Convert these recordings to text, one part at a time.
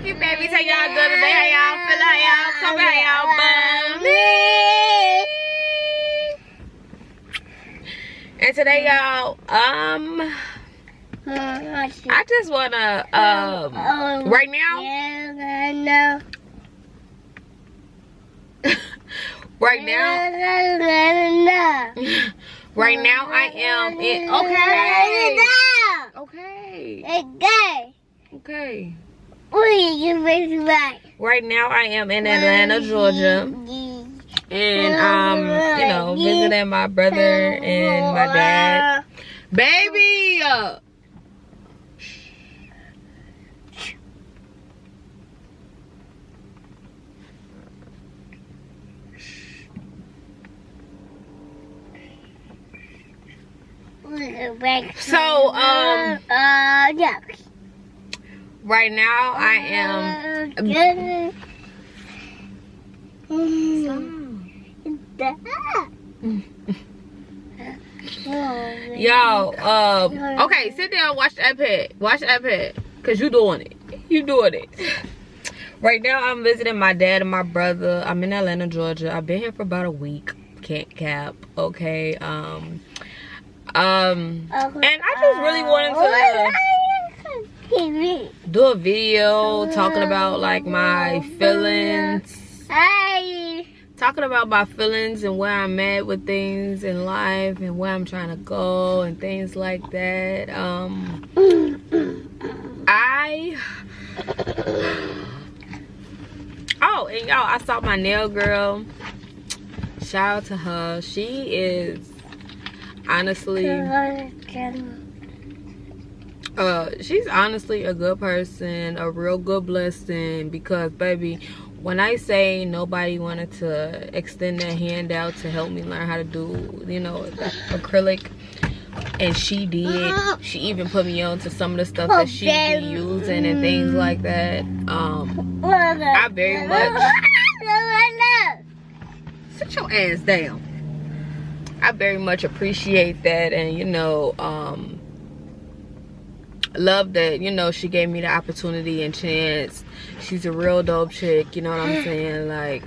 you, babies. How y'all doing today? How y'all feeling? How y'all coming? How y'all bumming? And today, y'all, I just wanna, right now, right now, right now, I am in, okay. Right now, I am in Atlanta, Georgia, and you know, visiting my brother and my dad. Baby, so right now I am. Yo, okay, sit down, watch the iPad, cause you doing it. Right now I'm visiting my dad and my brother. I'm in Atlanta, Georgia. I've been here for about a week. Can't cap, okay. And I just really wanted to do a video talking about like my feelings. Talking about my feelings and where I'm at with things in life and where I'm trying to go and things like that. Oh, and y'all, I saw my nail girl. Shout out to her. She is honestly, she's honestly a good person, a real good blessing, because baby, when I say nobody wanted to extend their hand out to help me learn how to do, you know, acrylic, and she did. She even put me on to some of the stuff that she be using and things like that. I very much sit your ass down. I very much appreciate that, and you know, love that, you know, she gave me the opportunity and chance. She's a real dope chick, you know what I'm saying? Like,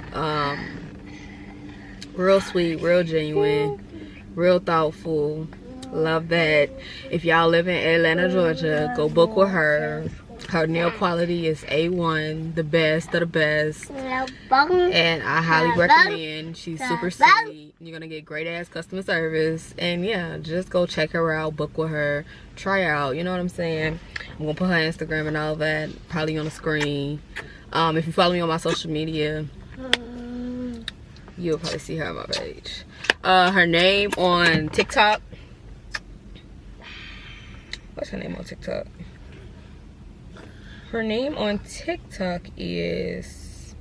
real sweet, real genuine, real thoughtful. Love that. If y'all live in Atlanta, Georgia, go book with her. Her nail quality is A1, the best of the best, and I highly recommend. She's super sweet. You're gonna get great ass customer service, and yeah, just go check her out, book with her, try her out, you know what I'm saying? I'm gonna put her Instagram and all that probably on the screen. If you follow me on my social media, you'll probably see her on my page. Her name on TikTok, what's her name on TikTok? Her name on TikTok is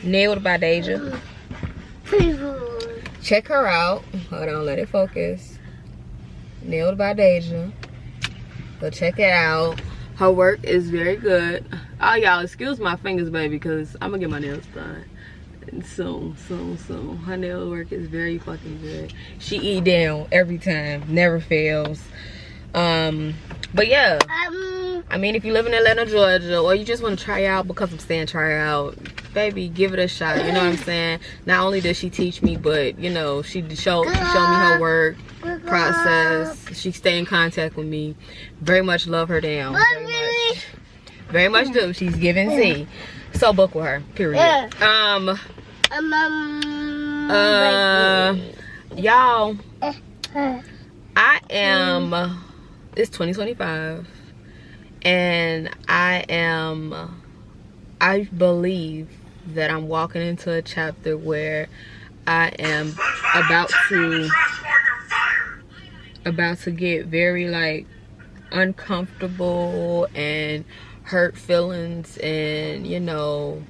Nailed by Deja. Check her out. Hold on, let it focus. Nailed by Deja. Go check it out. Her work is very good. Oh, y'all, excuse my fingers, baby, because I'm gonna get my nails done. Soon. Her nail work is very fucking good. She eat down every time, never fails. But yeah, I mean, if you live in Atlanta, Georgia, or you just want to try out, because I'm saying try out, baby, give it a shot. You know what I'm saying? Not only does she teach me, but you know, she showed me her work process. She stay in contact with me. Very much love her down. Very much do. She's giving C. So book with her, period. Y'all, I am, it's 2025, and I believe that I'm walking into a chapter where I am about to get very like uncomfortable and hurt feelings, and you know,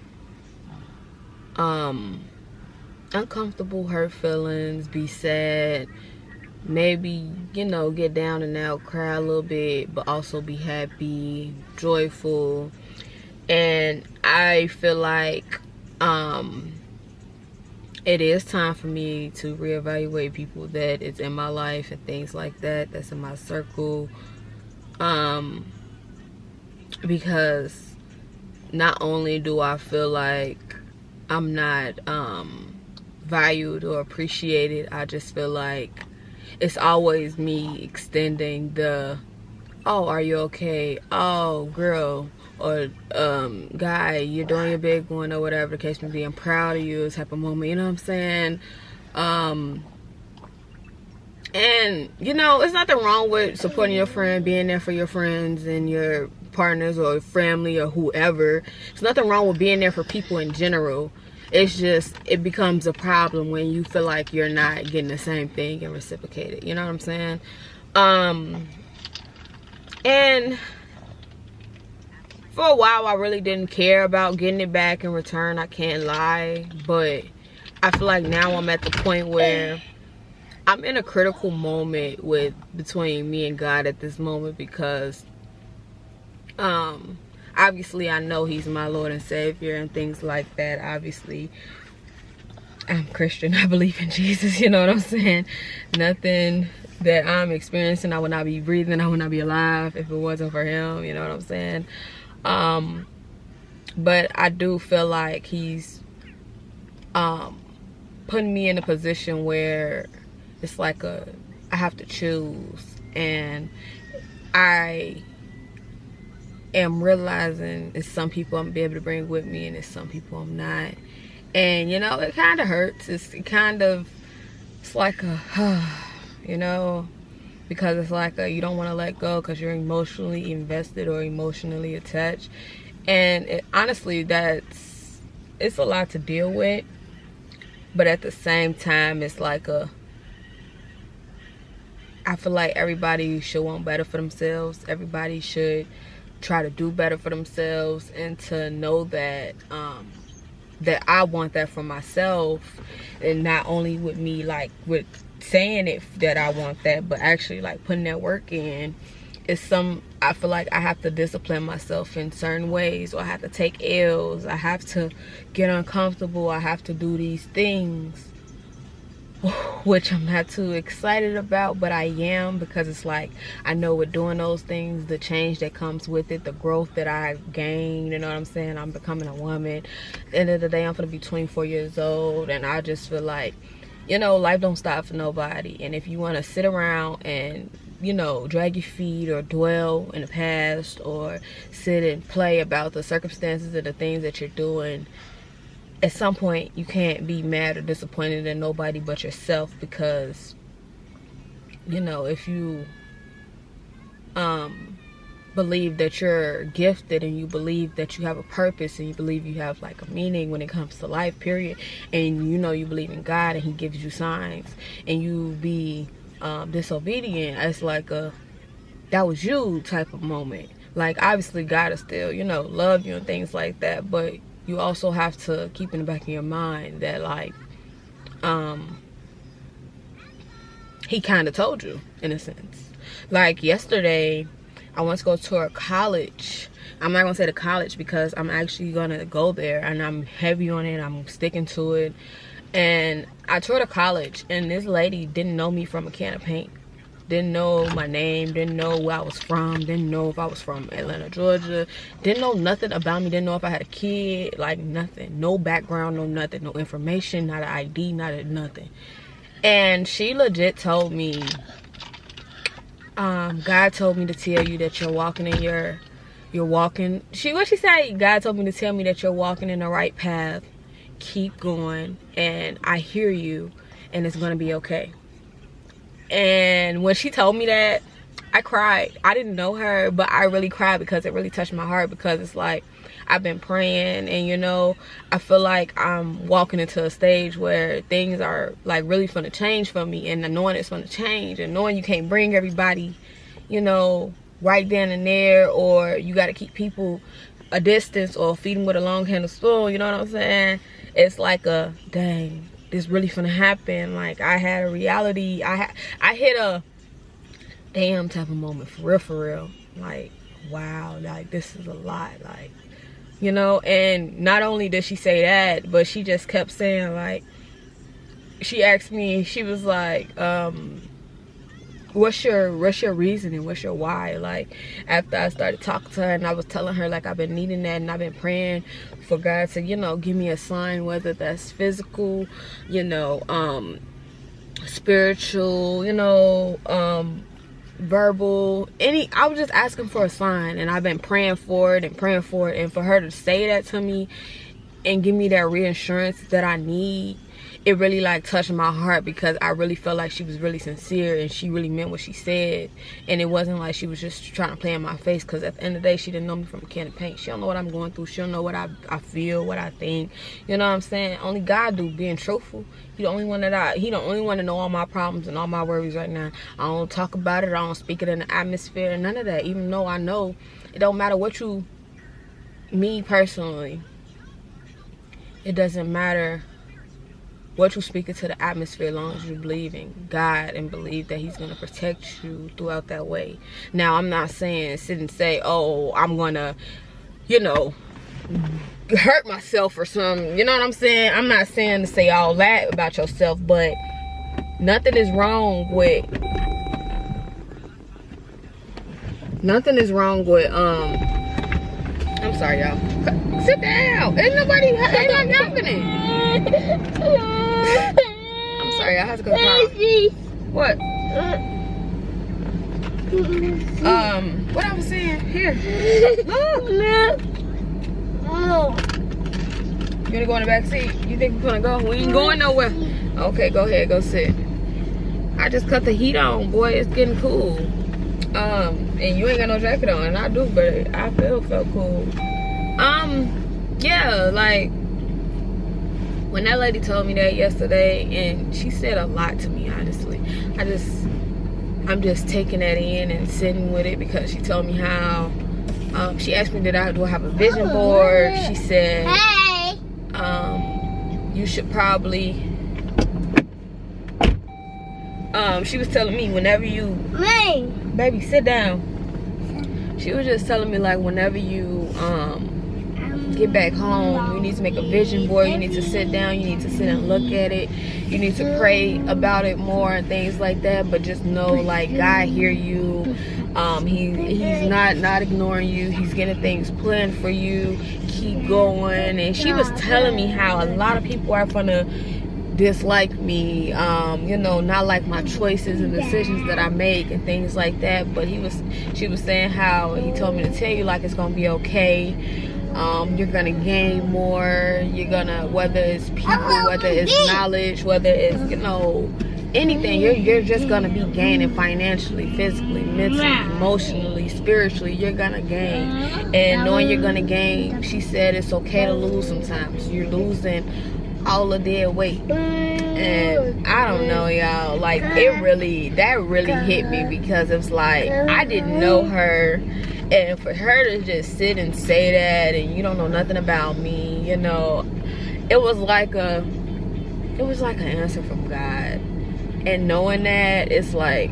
uncomfortable, hurt feelings, be sad, maybe, you know, get down and out, cry a little bit, but also be happy, joyful. And I feel like it is time for me to reevaluate people that is in my life and things like that, that's in my circle. Because not only do I feel like I'm not valued or appreciated, I just feel like it's always me extending the, oh, are you okay? Oh, girl, or guy, you're doing your big one, or whatever the case may be. I'm proud of you, type of moment. You know what I'm saying? And you know, it's nothing wrong with supporting your friend, being there for your friends and your partners or family or whoever. There's nothing wrong with being there for people in general. It's just, it becomes a problem when you feel like you're not getting the same thing and reciprocated. You know what I'm saying? And for a while, I really didn't care about getting it back in return. I can't lie. But I feel like now I'm at the point where I'm in a critical moment between me and God at this moment, because obviously I know he's my Lord and Savior and things like that. Obviously I'm Christian, I believe in Jesus, you know what I'm saying? Nothing that I'm experiencing, I would not be breathing, I would not be alive if it wasn't for him, you know what I'm saying? But I do feel like he's putting me in a position where it's like I have to choose, and I am realizing it's some people I'm gonna be able to bring with me and it's some people I'm not. And you know, it kind of hurts. It's like a you know, because it's like you don't want to let go because you're emotionally invested or emotionally attached. And honestly, it's a lot to deal with, but at the same time, it's like I feel like everybody should want better for themselves. Everybody should try to do better for themselves, and to know that that I want that for myself, and not only with me like with saying it that I want that, but actually like putting that work in. I feel like I have to discipline myself in certain ways, or I have to take L's, I have to get uncomfortable, I have to do these things, which I'm not too excited about, but I am, because it's like I know with doing those things, the change that comes with it, the growth that I gain, you know what I'm saying? I'm becoming a woman. At the end of the day, I'm gonna be 24 years old, and I just feel like, you know, life don't stop for nobody. And if you want to sit around and, you know, drag your feet or dwell in the past or sit and play about the circumstances of the things that you're doing, at some point you can't be mad or disappointed in nobody but yourself, because, you know, if you believe that you're gifted, and you believe that you have a purpose, and you believe you have like a meaning when it comes to life, period, and you know you believe in God and he gives you signs, and you be disobedient, it's like that was you type of moment. Like, obviously God is still, you know, love you and things like that, but you also have to keep in the back of your mind that like he kind of told you, in a sense. Like yesterday, I want to go to a college. I'm not gonna say the college because I'm actually gonna go there, and I'm heavy on it, I'm sticking to it. And I toured a college, and this lady didn't know me from a can of paint, didn't know my name, didn't know where I was from, didn't know if I was from Atlanta, Georgia, didn't know nothing about me, didn't know if I had a kid, like nothing, no background, no nothing, no information, not an ID, not a nothing. And she legit told me, God told me to tell you that you're walking in what she said, God told me to tell me that you're walking in the right path, keep going, and I hear you, and it's gonna be okay. And when she told me that, I cried. I didn't know her, but I really cried because it really touched my heart, because it's like I've been praying, and you know, I feel like I'm walking into a stage where things are like really gonna change for me, and knowing it's gonna change, and knowing you can't bring everybody, you know, right then and there, or you got to keep people a distance or feed them with a long handled spoon, you know what I'm saying? It's like dang, this really finna happen. Like, I had a reality, I hit a damn type of moment, for real. Like, wow, like this is a lot, like, you know. And not only did she say that, but she just kept saying like, she asked me, she was like, what's your reasoning, what's your why? Like, after I started talking to her and I was telling her like I've been needing that and I've been praying for God to, you know, give me a sign, whether that's physical, you know, spiritual, you know, verbal, I was just asking for a sign, and I've been praying for it, and for her to say that to me and give me that reassurance that I need, it really like touched my heart, because I really felt like she was really sincere and she really meant what she said, and it wasn't like she was just trying to play in my face, because at the end of the day, she didn't know me from a can of paint. She don't know what I'm going through. She don't know what I feel, what I think, you know what I'm saying? Only God do, being truthful. He the only one to know all my problems and all my worries right now. I don't talk about it, I don't speak it in the atmosphere, none of that, even though I know it don't matter what you, me personally, it doesn't matter what you speak into the atmosphere, as long as you believe in God and believe that he's going to protect you throughout that way. Now, I'm not saying sit and say, oh, I'm going to, you know, hurt myself or something. You know what I'm saying? I'm not saying to say all that about yourself, but nothing is wrong with, I'm sorry, y'all. Sit down. Ain't nothing happening. I'm sorry, I have to go to what? What I was saying? Here. Look. You wanna go in the back seat? You think we're gonna go? We ain't going nowhere. Okay, go ahead, go sit. I just cut the heat on, boy. It's getting cool. And you ain't got no jacket on, and I do, but I felt cool. Yeah, like, when that lady told me that yesterday, and she said a lot to me, honestly. I'm just taking that in and sitting with it, because she told me how, she asked me, do I have a vision board? She said, hey, you should probably, she was telling me whenever you, baby, sit down. She was just telling me, like, whenever you, get back home, you need to make a vision board. You need to sit down, you need to sit and look at it, you need to pray about it more and things like that. But just know, like, God hear you. He's not ignoring you. He's getting things planned for you. Keep going. And she was telling me how a lot of people are gonna dislike me, you know, not like my choices and decisions that I make and things like that. But she was saying how he told me to tell you, like, it's gonna be okay. You're gonna gain more. You're gonna, whether it's people, whether it's knowledge, whether it's, you know, anything, you're just gonna be gaining financially, physically, mentally, emotionally, spiritually. You're gonna gain. And knowing you're gonna gain, she said it's okay to lose sometimes. You're losing all of their weight. And I don't know, y'all, like, that really hit me, because it's like, I didn't know her, and for her to just sit and say that, and you don't know nothing about me, you know, it was like an answer from God. And knowing that, it's like,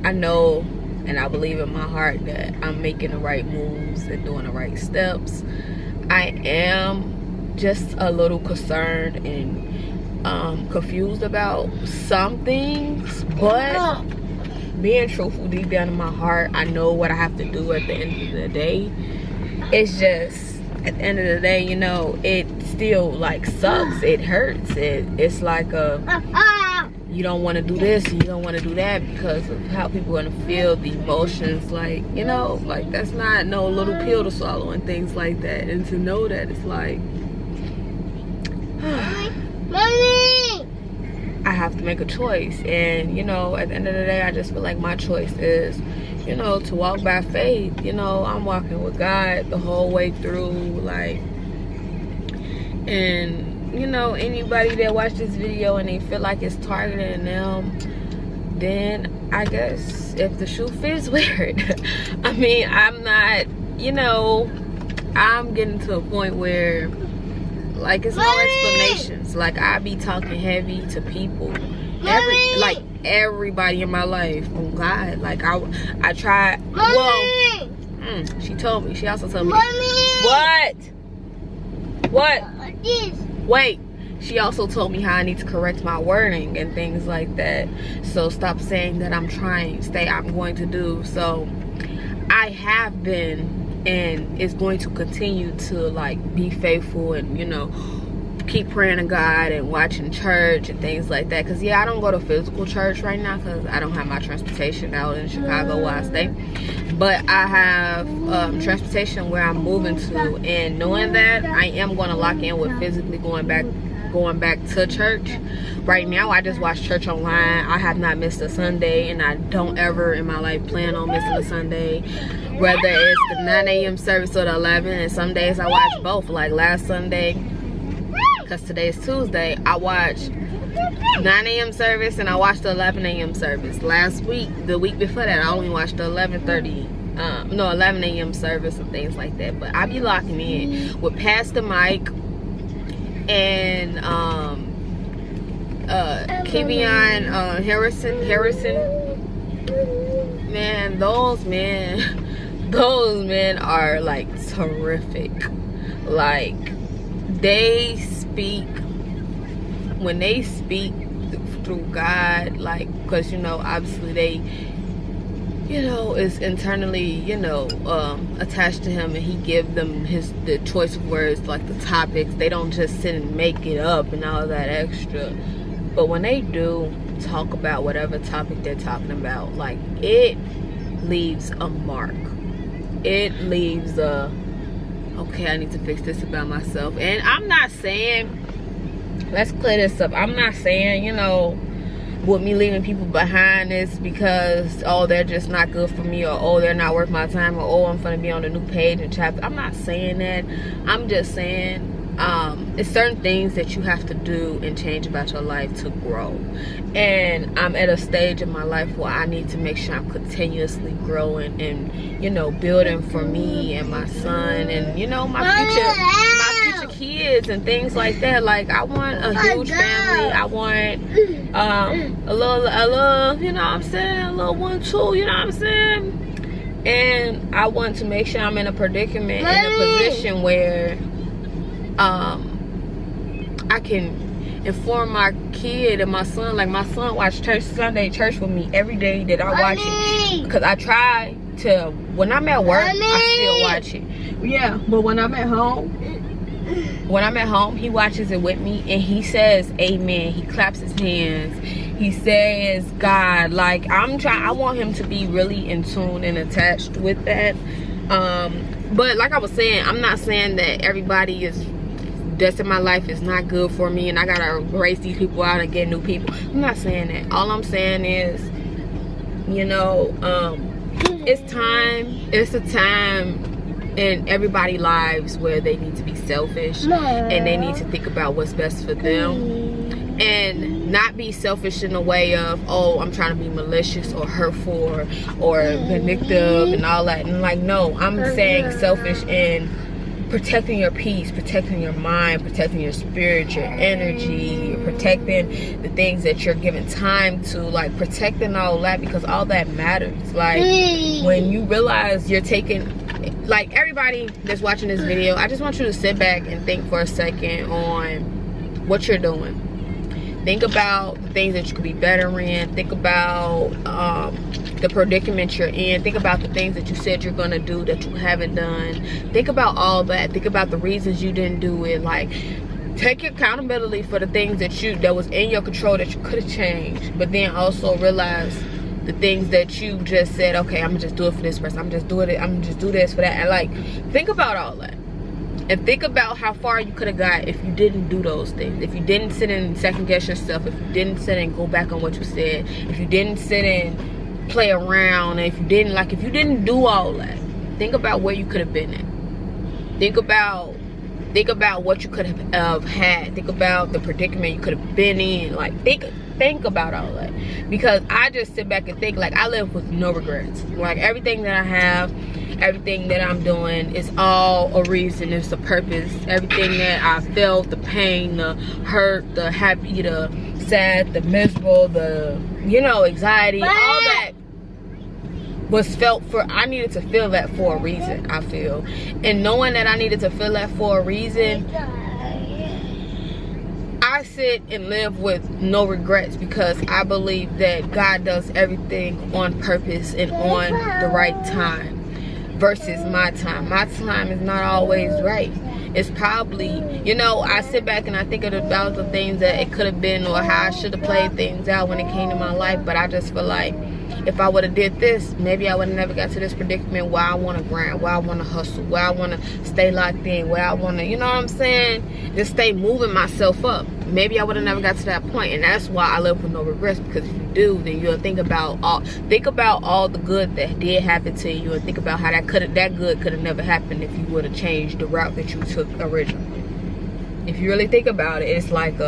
I know and I believe in my heart that I'm making the right moves and doing the right steps. I am just a little concerned and confused about some things, but being truthful deep down in my heart, I know what I have to do at the end of the day. It's just, at the end of the day, you know, it still, like, sucks. It hurts. It's like you don't want to do this and you don't want to do that because of how people are going to feel, the emotions, like, you know, like, that's not no little pill to swallow and things like that. And to know that, it's like, Mommy! I have to make a choice. And, you know, at the end of the day, I just feel like my choice is, you know, to walk by faith. You know, I'm walking with God the whole way through, like, and, you know, anybody that watched this video and they feel like it's targeting them, then I guess if the shoe fits, wear it. I mean, I'm not, you know, I'm getting to a point where, like, it's no explanations. Like, I be talking heavy to people, everybody in my life. Oh God, like, I try. Well, she told me. She also told me. What? Wait. she also told me how I need to correct my wording and things like that. So stop saying that I'm trying, say I'm going to do. So I have been, and it's going to continue to like be faithful and, you know, keep praying to God and watching church and things like that. Because yeah, I don't go to physical church right now because I don't have my transportation out in Chicago where I stay, but I have transportation where I'm moving to, and knowing that, I am going to lock in with physically going back to church. Right now I just watch church online. I have not missed a Sunday, and I don't ever in my life plan on missing a Sunday, whether it's the 9 a.m. service or the 11. And some days I watch both. Like last Sunday, because today's Tuesday, I watched 9 a.m. service and I watched the 11 a.m. service. Last week, the week before that, I only watched the 11 a.m. service and things like that. But I be locking in with Pastor Mike and Kevion Harrison. Man, those men are like terrific. Like, they speak, when they speak through God, like, because, you know, obviously they, you know, is internally, you know, attached to him, and he give them the choice of words, like the topics. They don't just sit and make it up and all that extra. But when they do talk about whatever topic they're talking about, like, it leaves a mark. It leaves a, okay, I need to fix this about myself. And I'm not saying, let's clear this up, I'm not saying, you know, with me leaving people behind this because, oh, they're just not good for me, or oh, they're not worth my time, or oh, I'm gonna be on a new page and chapter. I'm not saying that. I'm just saying it's certain things that you have to do and change about your life to grow. And I'm at a stage in my life where I need to make sure I'm continuously growing and, you know, building for me and my son and, you know, my future kids and things like that. Like, I want a huge family. I want a little, you know what I'm saying, a little 1-2, you know what I'm saying? And I want to make sure I'm in a predicament, in a position where I can inform my kid and my son. Like, my son watched Sunday church with me every day that I watch it, because I try to, when I'm at work, I still watch it. Yeah, but when I'm at home, he watches it with me, and he says amen. He claps his hands. He says God. Like, I want him to be really in tune and attached with that. But like I was saying, I'm not saying that everybody that's in my life is not good for me and I gotta erase these people out and get new people. I'm not saying that. All I'm saying is, you know, it's a time in everybody's lives where they need to be selfish and they need to think about what's best for them, and not be selfish in a way of, oh, I'm trying to be malicious or hurtful or vindictive and all that. And like, no, I'm saying selfish in protecting your peace, protecting your mind, protecting your spirit, your energy, protecting the things that you're giving time to, like protecting all that, because all that matters. Like, when you realize you're taking, like, everybody that's watching this video, I just want you to sit back and think for a second on what you're doing. Think about the things that you could be better in. Think about the predicament you're in. Think about the things that you said you're gonna do that you haven't done. Think about all that. Think about the reasons you didn't do it. Like, take accountability for the things that was in your control that you could have changed, but then also realize the things that you just said, okay, I'm gonna just do it for this person, I'm gonna just do this for that. And like, think about all that. And think about how far you could have got if you didn't do those things. If you didn't sit and second guess yourself. If you didn't sit and go back on what you said. If you didn't sit and play around. And if you didn't do all that. Think about where you could have been at. Think about what you could have had. Think about the predicament you could have been in. Like, think about all that. Because I just sit back and think, like, I live with no regrets. Like, everything that I have, everything that I'm doing is all a reason. It's a purpose. Everything that I felt, the pain, the hurt, the happy, the sad, the miserable, the, you know, anxiety, all that was felt for, I needed to feel that for a reason, I feel. And knowing that I needed to feel that for a reason, I I sit and live with no regrets because I believe that God does everything on purpose and on the right time versus my time. My time is not always right. It's probably, you know, I sit back and I think about the things that it could have been or how I should have played things out when it came to my life. But I just feel like if I would have did this, maybe I would have never got to this predicament where I want to grind, where I want to hustle, where I want to stay locked in, where I want to, you know what I'm saying, just stay moving myself up. Maybe I would have never got to that point. And that's why I live with no regrets, because if you do, then you'll think about all the good that did happen to you, and think about how that good could have never happened if you would have changed the route that you took originally. If you really think about it, it's like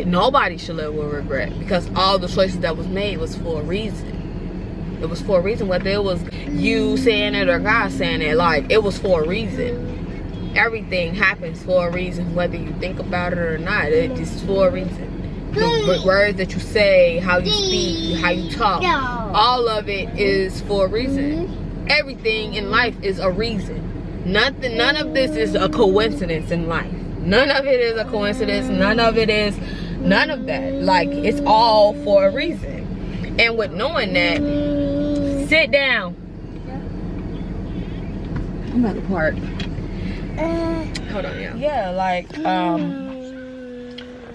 nobody should live with regret, because all the choices that was made was for a reason. It was for a reason, whether it was you saying it or God saying it, like, it was for a reason. Everything happens for a reason, whether you think about it or not. It's just for a reason. The words that you say, how you speak, how you talk, all of it is for a reason. Everything in life is a reason. None of this is a coincidence in life. None of it is a coincidence. None of that. Like, it's all for a reason. And with knowing that, sit down. I'm about to park. Hold on, yeah. Yeah, like,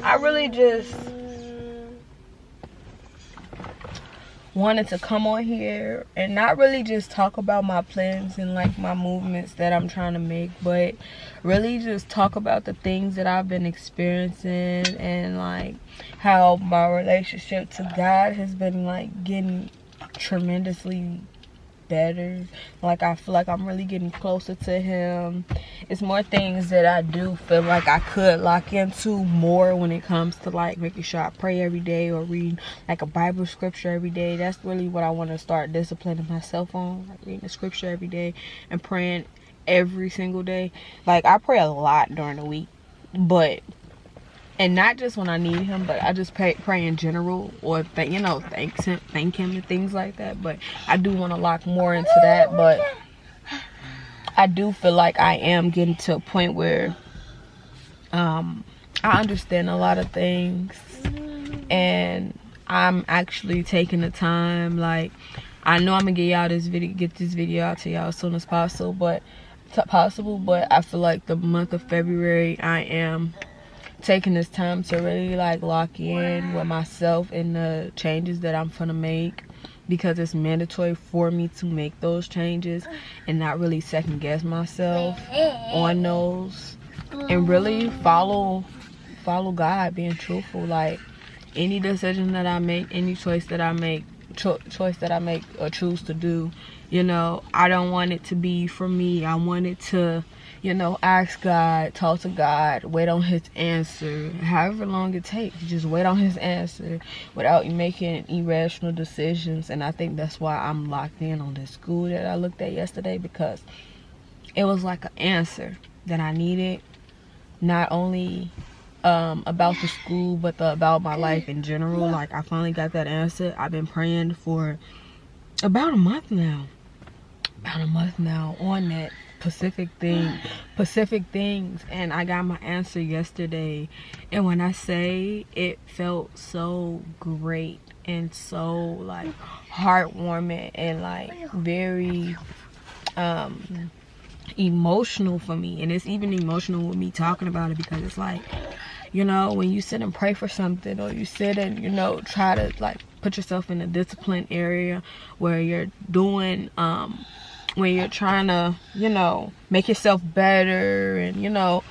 I really just wanted to come on here and not really just talk about my plans and like my movements that I'm trying to make, but really just talk about the things that I've been experiencing and like how my relationship to God has been like getting tremendously better. Like, I feel like I'm really getting closer to him. It's more things that I do feel like I could lock into more when it comes to like making sure I pray every day or read like a Bible scripture every day. That's really what I want to start disciplining myself on, like reading the scripture every day and praying every single day. Like, I pray a lot during the week, and not just when I need him, but I just pray in general, or thank him and things like that. But I do want to lock more into that. But I do feel like I am getting to a point where I understand a lot of things, and I'm actually taking the time. Like, I know I'm gonna get this video out to y'all as soon as possible, but I feel like the month of February I am taking this time to really like lock in with myself and the changes that I'm gonna make, because it's mandatory for me to make those changes and not really second guess myself on those, and really follow God, being truthful. Like, any decision that I make, any choice that I make or choose to do, you know, I don't want it to be for me. I want it to, you know, ask God, talk to God, wait on his answer, however long it takes. Just wait on his answer without making irrational decisions. And I think that's why I'm locked in on this school that I looked at yesterday, because it was like an answer that I needed, not only about the school, but about my life in general. Like, I finally got that answer. I've been praying for about a month now on that specific things, and I got my answer yesterday. And when I say it felt so great and so like heartwarming and like very emotional for me, and it's even emotional with me talking about it, because it's like, you know, when you sit and pray for something, or you sit and, you know, try to like put yourself in a disciplined area where you're doing when you're trying to, you know, make yourself better and, you know,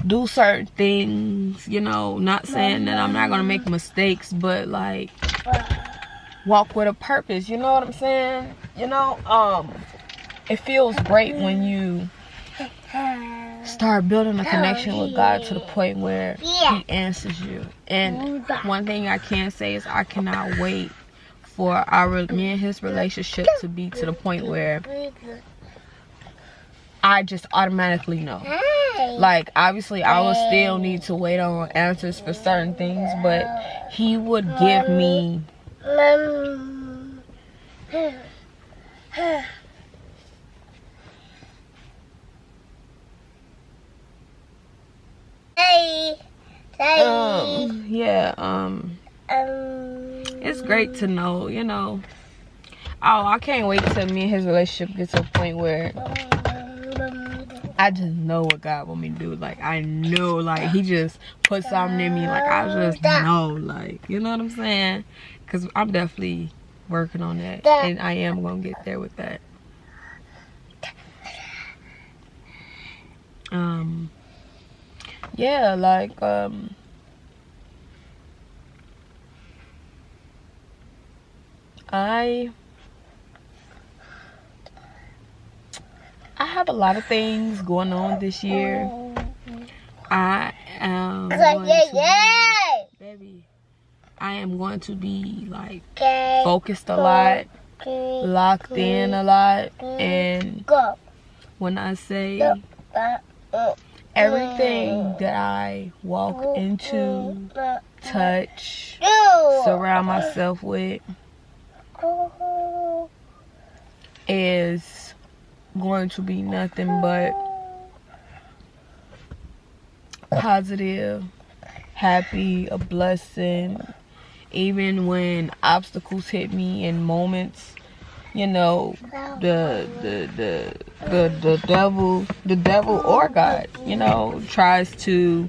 do certain things, you know, not saying that I'm not gonna make mistakes, but like walk with a purpose, you know what I'm saying? You know, it feels great when you start building a connection with God to the point where he answers you. And one thing I can say is I cannot wait for me and his relationship to be to the point where I just automatically know. Like, obviously I will still need to wait on answers for certain things, but he would give me It's great to know, you know. Oh, I can't wait till me and his relationship gets to a point where I just know what God want me to do. Like, I know, like, he just put something in me. Like, I just know, like, you know what I'm saying? Because I'm definitely working on that. And I am going to get there with that. Yeah, like, I have a lot of things going on this year. I am going to be like focused a lot, locked in a lot, and when I say everything that I walk into, touch, surround myself with is going to be nothing but positive, happy, a blessing. Even when obstacles hit me in moments, you know, the devil or God, you know, tries to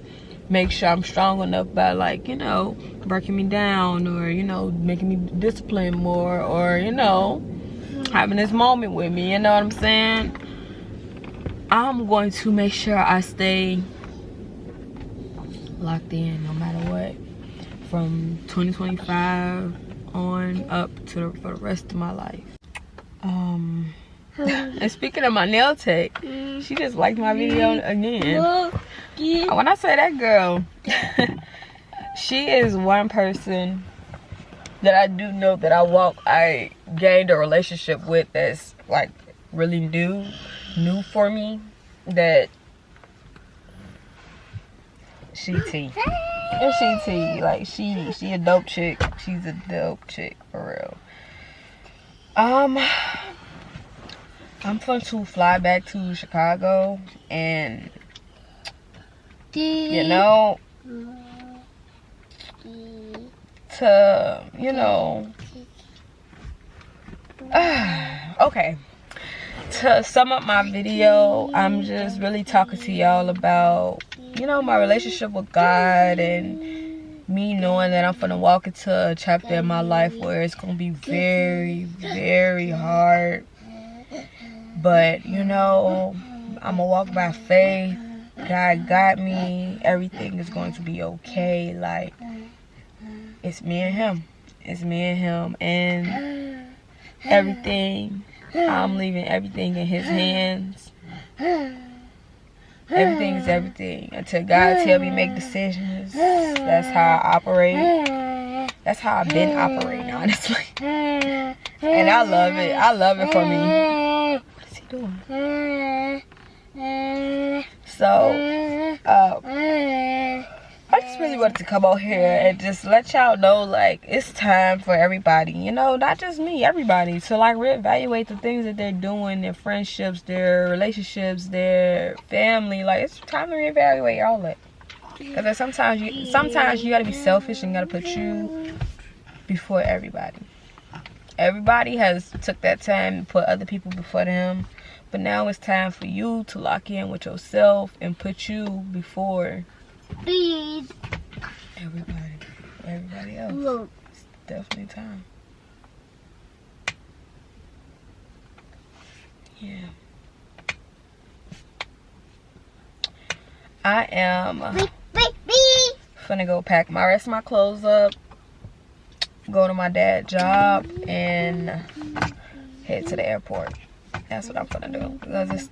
make sure I'm strong enough by, like, you know, breaking me down, or, you know, making me discipline more, or, you know, having this moment with me, you know what I'm saying? I'm going to make sure I stay locked in no matter what, from 2025 on up to for the rest of my life. And speaking of my nail tech, she just liked my video again. When I say that girl, she is one person that I do know that I gained a relationship with that's like really new for me. That she like she a dope chick. She's a dope chick for real. I'm going to fly back to Chicago and, you know, to, you know, okay, to sum up my video, I'm just really talking to y'all about, you know, my relationship with God, and me knowing that I'm gonna walk into a chapter in my life where it's gonna be very, very hard. But, you know, I'm gonna walk by faith. God got me. Everything is going to be okay. Like, it's me and him. It's me and him. And everything, I'm leaving everything in his hands. Everything is everything. Until God tell me make decisions. That's how I operate. That's how I've been operating, honestly. And I love it. I love it for me. What is he doing? So, I just really wanted to come out here and just let y'all know, like, it's time for everybody, you know, not just me, everybody, to, like, reevaluate the things that they're doing, their friendships, their relationships, their family. Like, it's time to reevaluate all that. Because sometimes you gotta be selfish and gotta put you before everybody. Everybody has took that time to put other people before them. But now it's time for you to lock in with yourself and put you before everybody else. It's definitely time. Yeah. I am finna go pack my rest of my clothes up, go to my dad's job, and head to the airport. That's what I'm gonna do, because it's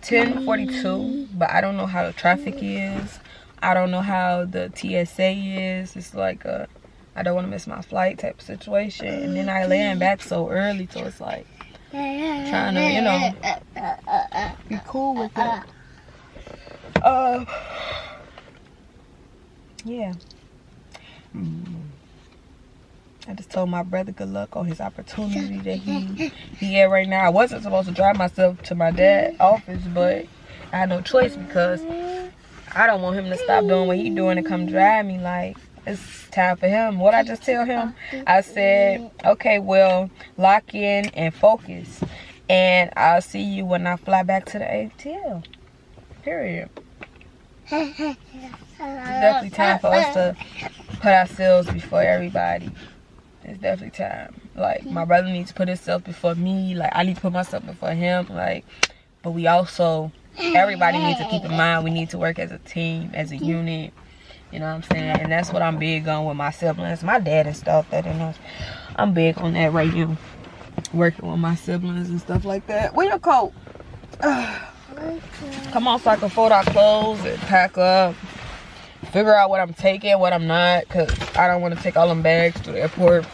10:42, but I don't know how the traffic is. I don't know how the TSA is. It's like a, I don't want to miss my flight type of situation. And then I land back so early, so it's like trying to, you know, be cool with it. Yeah. I just told my brother good luck on his opportunity that he had right now. I wasn't supposed to drive myself to my dad's office, but I had no choice because I don't want him to stop doing what he doing and come drive me. Like, it's time for him. What I just tell him? I said, okay, well, lock in and focus. And I'll see you when I fly back to the ATL. Period. It's definitely time for us to put ourselves before everybody. It's definitely time. Like, my brother needs to put himself before me. Like, I need to put myself before him. Like, but we also, everybody needs to keep in mind we need to work as a team, as a unit. You know what I'm saying? And that's what I'm big on with my siblings. My dad and stuff, that and us. I'm big on that right now. Working with my siblings and stuff like that. Where your coat? Come on so I can fold our clothes and pack up. Figure out what I'm taking, what I'm not. Because I don't want to take all them bags to the airport.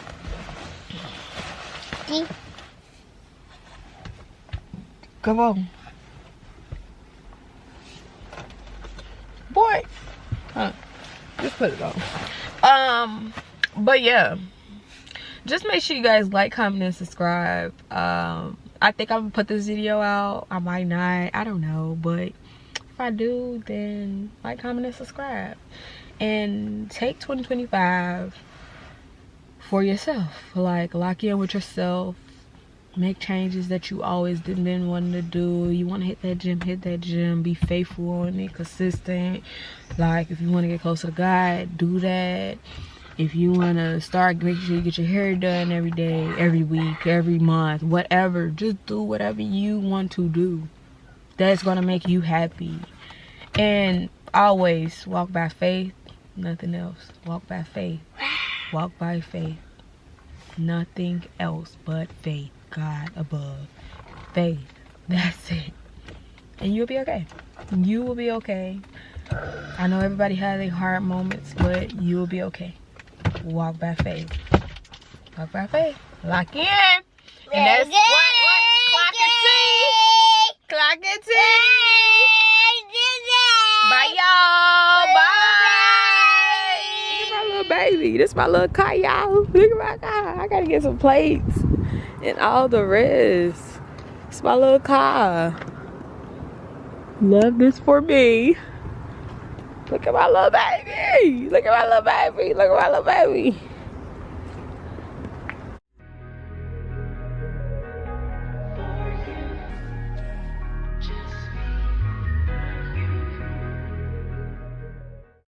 Come on. Boy. Huh. Just put it on. But yeah. Just make sure you guys like, comment, and subscribe. I think I'm gonna put this video out. I might not. I don't know. But if I do, then like, comment, and subscribe. And take 2025 for yourself. Like, lock in with yourself. Make changes that you always been wanting to do. You want to hit that gym. Be faithful on it. Consistent. Like, if you want to get closer to God, do that. If you want to start, make sure you get your hair done every day, every week, every month, whatever. Just do whatever you want to do. That's going to make you happy. And always walk by faith, nothing else. Walk by faith. Walk by faith. Nothing else but faith. God above. Faith. That's it. And you'll be okay. You will be okay. I know everybody has their hard moments, but you will be okay. Walk by faith. Walk by faith. Lock in. And that's what? Clock and tea. Clock and tea. Bye, y'all. Bye. Look at my little baby. This is my little car, y'all. Look at my car. I gotta get some plates and all the rest. It's my little car. Love this for me. Look at my little baby. Look at my little baby. Look at my little baby.